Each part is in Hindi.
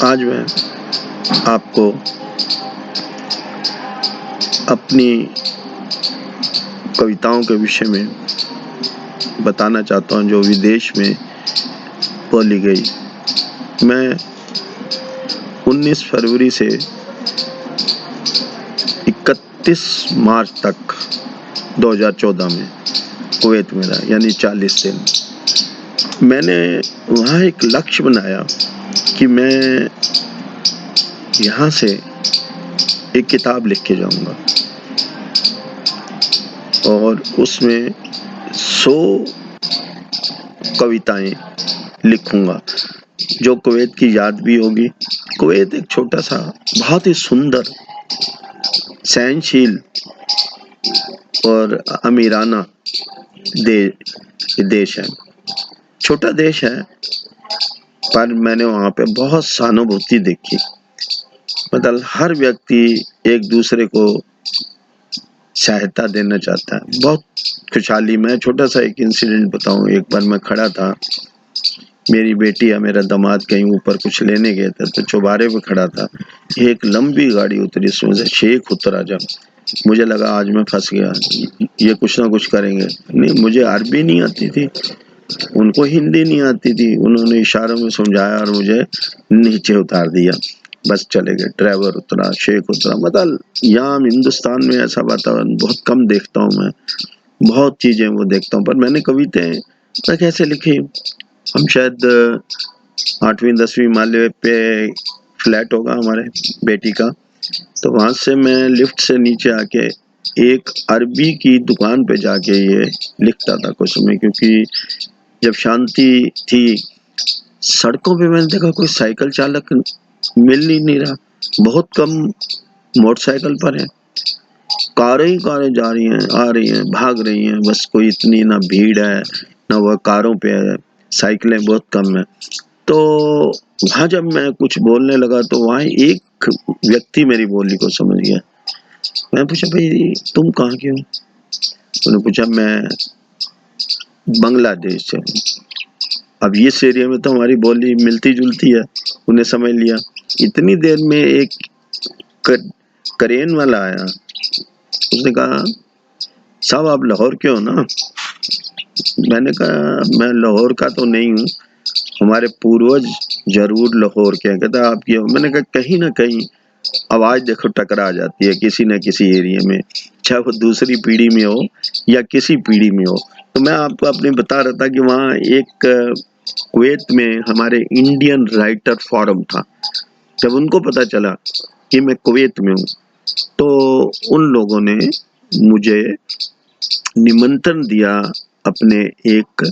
आज मैं आपको अपनी कविताओं के विषय में बताना चाहता हूँ जो विदेश में बोली गई। मैं 19 फरवरी से 31 मार्च तक 2014 में कुवैत में रहा, यानी 40 दिन। मैंने वहाँ एक लक्ष्य बनाया कि मैं यहाँ से एक किताब लिख के जाऊँगा और उसमें 100 कविताएं लिखूँगा जो कुवैत की याद भी होगी। कुवैत एक छोटा सा बहुत ही सुंदर, सहनशील और अमीराना देश है। छोटा देश है, पर मैंने वहाँ पे बहुत सहानुभूति देखी। मतलब हर व्यक्ति एक दूसरे को सहायता देना चाहता है। बहुत खुशहाली। मैं छोटा सा एक इंसिडेंट बताऊं। एक बार मैं खड़ा था, मेरी बेटी या मेरा दामाद कहीं ऊपर कुछ लेने गए थे, तो चौबारे पे खड़ा था। एक लंबी गाड़ी उतरी, उसमें से शेख उतरा। जब मुझे लगा आज मैं फंस गया, ये कुछ ना कुछ करेंगे। नहीं, मुझे अरबी नहीं आती थी, उनको हिंदी नहीं आती थी। उन्होंने इशारों में समझाया और मुझे नीचे उतार दिया। बस चले गए। ड्राइवर उतरा, शेख उतरा। मतलब यहाँ हिंदुस्तान में ऐसा वातावरण बहुत कम देखता हूँ मैं। बहुत चीजें वो देखता हूँ, पर मैंने कविताएं कैसे लिखी। हम शायद 8वीं 10वीं माले पे फ्लैट होगा हमारे बेटी का, तो वहां से मैं लिफ्ट से नीचे आके एक अरबी की दुकान पे जाके ये लिखता था कुछ समय, क्योंकि जब शांति थी। सड़कों पे मैंने देखा कोई साइकिल चालक मिल ही नहीं रहा, बहुत कम मोटरसाइकिल पर है। कारें ही कारें जा रही हैं, आ रही हैं, भाग रही हैं। बस कोई इतनी ना भीड़ है ना वह कारों पे है, साइकिलें बहुत कम है। तो वहाँ जब मैं कुछ बोलने लगा तो वहाँ एक व्यक्ति मेरी बोली को समझ गया। मैं पूछा, भाई तुम कहाँ के हो? उन्होंने पूछा, मैं बांग्लादेश से। अब इस एरिया में तो हमारी बोली मिलती जुलती है, उन्हें समझ लिया। इतनी देर में एक करेन वाला आया। उसने कहा, साहब आप लाहौर के हो ना? मैंने कहा, मैं लाहौर का तो नहीं हूँ, हमारे पूर्वज जरूर लाहौर के हैं। कहता, आप ये हो? मैंने कहा, कहीं ना कहीं आवाज देखो टकरा जाती है किसी न किसी एरिया में, चाहे वो दूसरी पीढ़ी में हो या किसी पीढ़ी में हो। तो मैं आपको अपने बता रहा था कि वहाँ एक कुवैत में हमारे इंडियन राइटर फोरम था। जब उनको पता चला कि मैं कुवैत में हूँ, तो उन लोगों ने मुझे निमंत्रण दिया अपने एक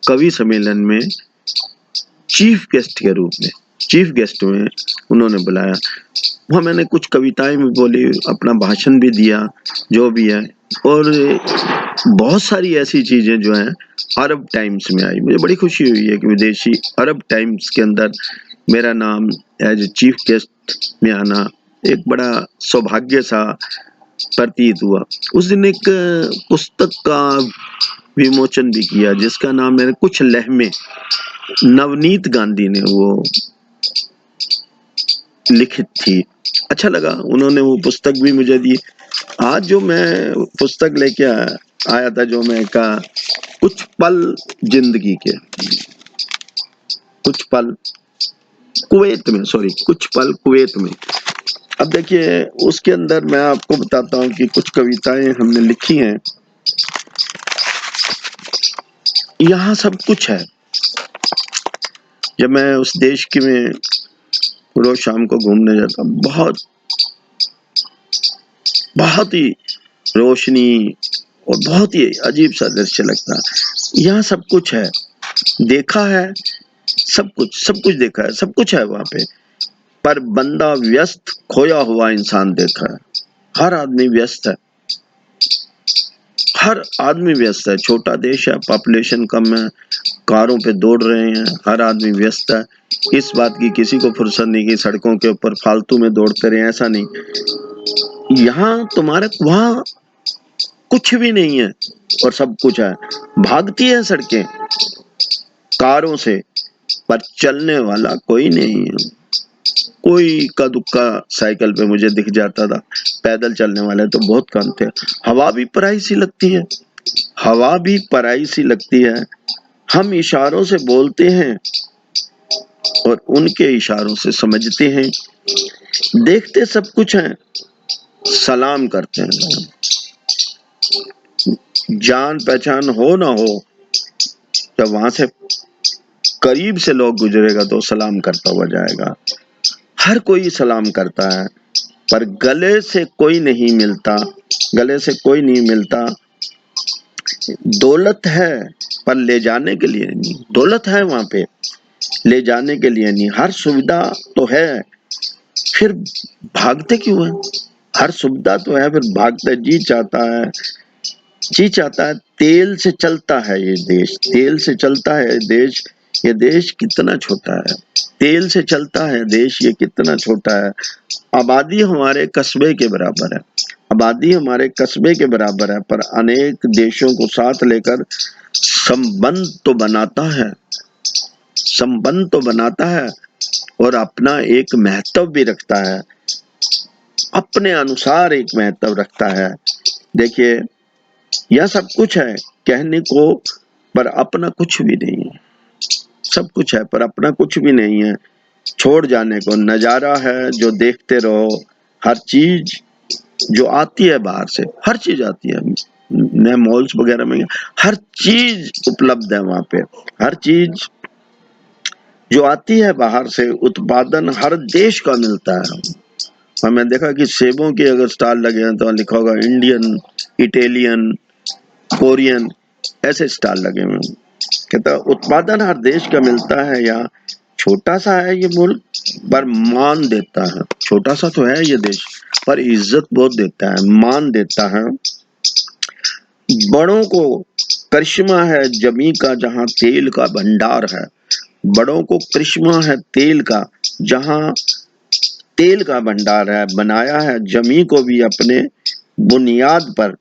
कवि सम्मेलन में चीफ गेस्ट के रूप में। चीफ गेस्ट में उन्होंने बुलाया। वहाँ मैंने कुछ कविताएं भी बोली, अपना भाषण भी दिया, जो भी है। और बहुत सारी ऐसी चीजें जो हैं अरब टाइम्स में आई। मुझे बड़ी खुशी हुई है कि विदेशी अरब टाइम्स के अंदर मेरा नाम एज चीफ गेस्ट में आना एक बड़ा सौभाग्य सा प्रतीत हुआ। उस दिन एक पुस्तक का विमोचन भी किया जिसका नाम है कुछ लहमें। नवनीत गांधी ने वो लिखित थी। अच्छा लगा, उन्होंने वो पुस्तक भी मुझे दी। आज जो मैं पुस्तक लेके आया था, जो मैं कहा कुछ पल जिंदगी के, कुछ पल कुवैत में, सॉरी, कुछ पल कुवैत में। अब देखिए, उसके अंदर मैं आपको बताता हूँ कि कुछ कविताएं हमने लिखी हैं। यहाँ सब कुछ है। जब मैं उस देश की में रोज शाम को घूमने जाता, बहुत ही रोशनी और बहुत ही अजीब सा दृश्य लगता है। यहाँ सब कुछ है, देखा है, सब कुछ देखा है, सब कुछ है वहां पे। पर बंदा व्यस्त खोया हुआ इंसान देखा है। हर आदमी व्यस्त है, हर आदमी व्यस्त है। छोटा देश है, पॉपुलेशन कम है, कारों पे दौड़ रहे हैं, हर आदमी व्यस्त है। इस बात की किसी को फुर्सत नहीं कि सड़कों के ऊपर फालतू में दौड़ते रहे, ऐसा नहीं। यहाँ तुम्हारे वहाँ कुछ भी नहीं है और सब कुछ है। भागती है सड़कें, कारों से, पर चलने वाला कोई नहीं है। कोई इक्का दुक्का साइकिल पे मुझे दिख जाता था, पैदल चलने वाले तो बहुत कम थे। हवा भी पराई सी लगती है, हवा भी पराई सी लगती है। हम इशारों से बोलते हैं और उनके इशारों से समझते हैं। देखते सब कुछ हैं, सलाम करते हैं। जान पहचान हो ना हो, जब वहां से करीब से लोग गुजरेगा तो सलाम करता हुआ जाएगा। हर कोई सलाम करता है, पर गले से कोई नहीं मिलता, गले से कोई नहीं मिलता। दौलत है पर ले जाने के लिए नहीं, दौलत है वहां पे, ले जाने के लिए नहीं। हर सुविधा तो है, फिर भागते क्यों है? हर सुविधा तो है, फिर भागते। जी चाहता है, जी चाहता है। तेल से चलता है ये देश, तेल से चलता है देश। ये देश कितना छोटा है, तेल से चलता है देश, ये कितना छोटा है। आबादी हमारे कस्बे के बराबर है, आबादी हमारे कस्बे के बराबर है, पर अनेक देशों को साथ लेकर संबंध तो बनाता है, संबंध तो बनाता है और अपना एक महत्व भी रखता है, अपने अनुसार एक महत्व रखता है। देखिए, यह सब कुछ है कहने को, पर अपना कुछ भी नहीं है। सब कुछ है पर अपना कुछ भी नहीं है। छोड़ जाने को नजारा है जो देखते रहो। हर चीज जो आती है बाहर से, हर चीज आती है, नए मॉल्स वगैरह में हर चीज उपलब्ध है वहां पे। हर चीज जो आती है बाहर से, उत्पादन हर देश का मिलता है। और मैं देखा कि सेबों के अगर स्टॉल लगे हैं तो लिखा होगा इंडियन, इटालियन, कोरियन, ऐसे स्टॉल लगे हुए हैं। कहता उत्पादन हर देश का मिलता है। यहाँ छोटा सा है ये मुल्क, पर मान देता है। छोटा सा तो है ये देश, पर इज्जत बहुत देता है, मान देता है। बड़ों को करिश्मा है जमी का, जहाँ तेल का भंडार है। बड़ों को करिश्मा है तेल का, जहाँ तेल का भंडार है। बनाया है जमी को भी अपने बुनियाद पर,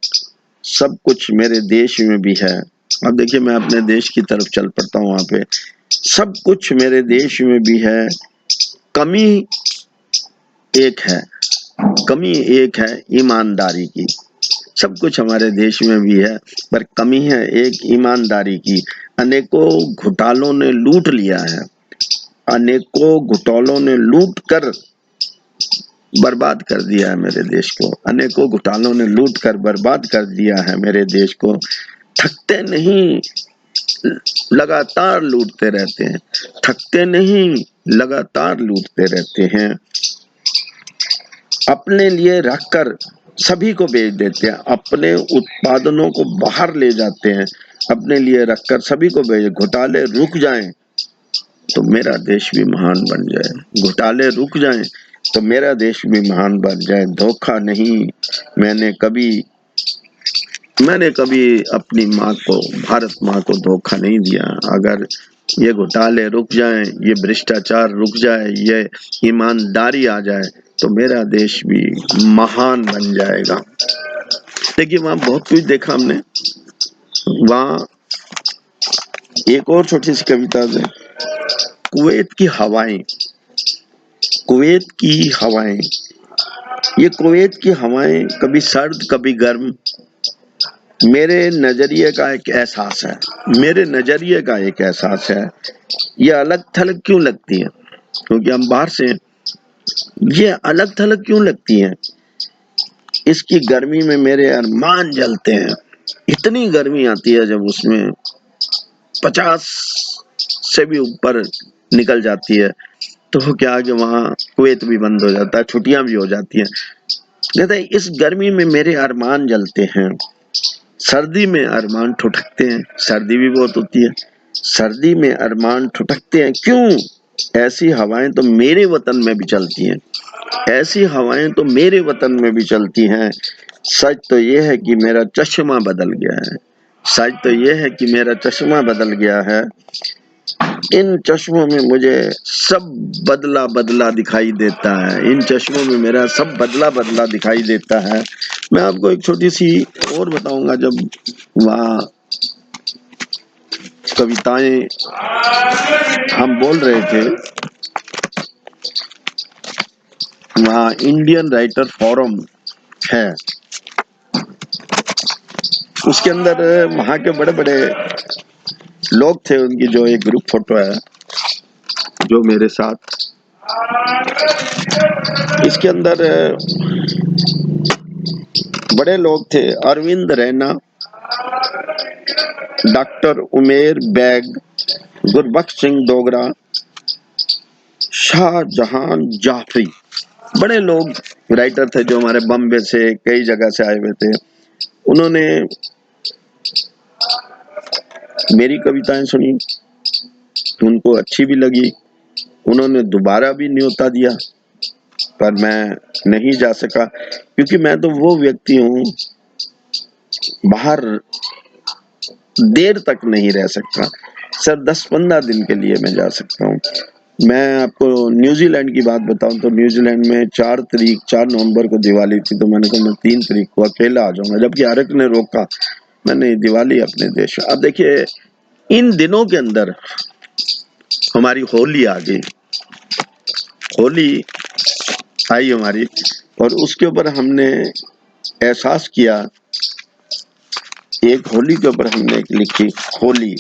सब कुछ मेरे देश में भी है। अब देखिए, मैं अपने देश की तरफ चल पड़ता हूँ। वहां पे सब कुछ मेरे देश में भी है। कमी एक है, कमी एक है ईमानदारी की। सब कुछ हमारे देश में भी है, पर कमी है एक ईमानदारी की। अनेकों घोटालों ने लूट लिया है, अनेकों घोटालों ने लूट कर बर्बाद कर दिया है मेरे देश को। अनेकों घोटालों ने लूट कर बर्बाद कर दिया है मेरे देश को। थकते नहीं, लगातार लूटते रहते हैं, थकते नहीं, लगातार लूटते रहते हैं। अपने लिए रखकर सभी को बेच देते हैं, अपने उत्पादनों को बाहर ले जाते हैं, अपने लिए रखकर सभी को बेच। घोटाले रुक जाएं तो मेरा देश भी महान बन जाए, घोटाले रुक जाएं तो मेरा देश भी महान बन जाए। धोखा नहीं, मैंने कभी अपनी माँ को, भारत माँ को धोखा नहीं दिया। अगर ये घोटाले रुक जाएं, ये भ्रष्टाचार रुक जाए, ये ईमानदारी आ जाए तो मेरा देश भी महान बन जाएगा। देखिए, वहाँ बहुत कुछ देखा हमने। वहाँ एक और छोटी सी कविता है, कुवैत की हवाएं, कुवैत की हवाएं। ये कुवैत की हवाएं कभी सर्द कभी गर्म, मेरे नजरिए का एक एहसास है, मेरे नजरिए का एक एहसास है। ये अलग थलग क्यों लगती है? क्योंकि हम बाहर से हैं। ये अलग थलग क्यों लगती है? इसकी गर्मी में मेरे अरमान जलते हैं। इतनी गर्मी आती है जब उसमें 50 से भी ऊपर निकल जाती है, तो क्या कि वहाँ कुवैत भी बंद हो जाता है, छुट्टियां भी हो जाती हैं। कहते हैं इस गर्मी में मेरे अरमान जलते हैं, सर्दी में अरमान ठुठकते हैं। सर्दी भी बहुत होती है, सर्दी में अरमान ठुठकते हैं। क्यों? ऐसी हवाएं तो मेरे वतन में भी चलती हैं, ऐसी हवाएं तो मेरे वतन में भी चलती हैं। सच तो ये है कि मेरा चश्मा बदल गया है, सच तो ये है कि मेरा चश्मा बदल गया है। इन चश्मों में मुझे सब बदला बदला दिखाई देता है, इन चश्मों में मेरा सब बदला बदला दिखाई देता है। मैं आपको एक छोटी सी और बताऊंगा। जब वहाँ कविताएं हम बोल रहे थे, वहाँ इंडियन राइटर फोरम है, उसके अंदर वहाँ के बड़े बड़े लोग थे, उनकी जो एक ग्रुप फोटो है जो मेरे साथ, इसके अंदर बड़े लोग थे, अरविंद रैना, डॉक्टर उमेर बैग, गुरबख्श सिंह डोगरा, शाहजहां जाफरी, बड़े लोग राइटर थे जो हमारे बॉम्बे से कई जगह से आए हुए थे। उन्होंने मेरी कविताएं सुनी, उनको अच्छी भी लगी, उन्होंने दोबारा भी न्योता दिया, पर मैं नहीं जा सका क्योंकि मैं तो वो व्यक्ति हूँ, बाहर देर तक नहीं रह सकता, सर 10-15 दिन के लिए मैं जा सकता हूँ। मैं आपको न्यूजीलैंड की बात बताऊं तो न्यूजीलैंड में 4 नवंबर को दिवाली थी, तो मैंने कहा मैं 3 तारीख को अकेला आ जाऊंगा, जबकि हर एक ने रोका, मैंने दिवाली अपने देश। अब देखिए इन दिनों के अंदर हमारी होली आ गई, होली आई हमारी, और उसके ऊपर हमने एहसास किया, एक होली के ऊपर हमने एक लिखी, होली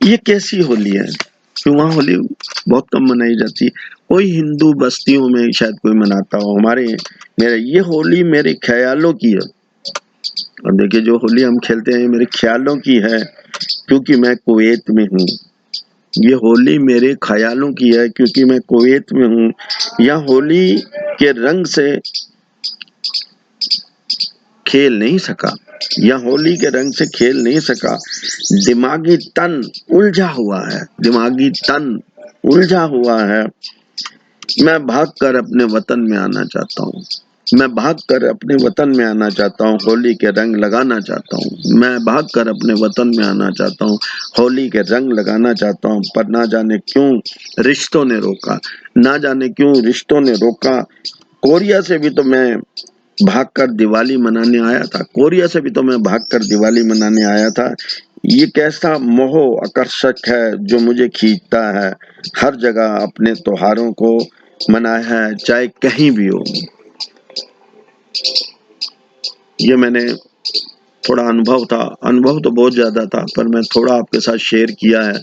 ये कैसी होली है, क्यों वहाँ होली बहुत कम मनाई जाती है, कोई हिंदू बस्तियों में शायद कोई मनाता हो, हमारे मेरे ये होली मेरे ख्यालों की है। और देखिए जो होली हम खेलते हैं मेरे ख्यालों की है, क्योंकि मैं कुवैत में हूँ। ये होली मेरे ख्यालों की है क्योंकि मैं कुवैत में हूँ। यह होली के रंग से खेल नहीं सका, या होली के रंग से खेल नहीं सका, दिमागी तन उलझा हुआ है, दिमागी तन उलझा हुआ है। मैं भागकर अपने वतन में आना चाहता हूँ, मैं भागकर अपने वतन में आना चाहता हूँ, होली के रंग लगाना चाहता हूँ, मैं भागकर अपने वतन में आना चाहता हूँ, होली के रंग लगाना चाहता हूँ, पर ना जाने क्यों रिश्तों ने रोका, ना जाने क्यों रिश्तों ने रोका। कोरिया से भी तो मैं भागकर दिवाली मनाने आया था, कोरिया से भी तो मैं भागकर दिवाली मनाने आया था। ये कैसा मोह आकर्षक है जो मुझे खींचता है, हर जगह अपने त्योहारों को मनाया है, चाहे कहीं भी हो। ये मैंने थोड़ा अनुभव था, अनुभव तो बहुत ज्यादा था, पर मैं थोड़ा आपके साथ शेयर किया है।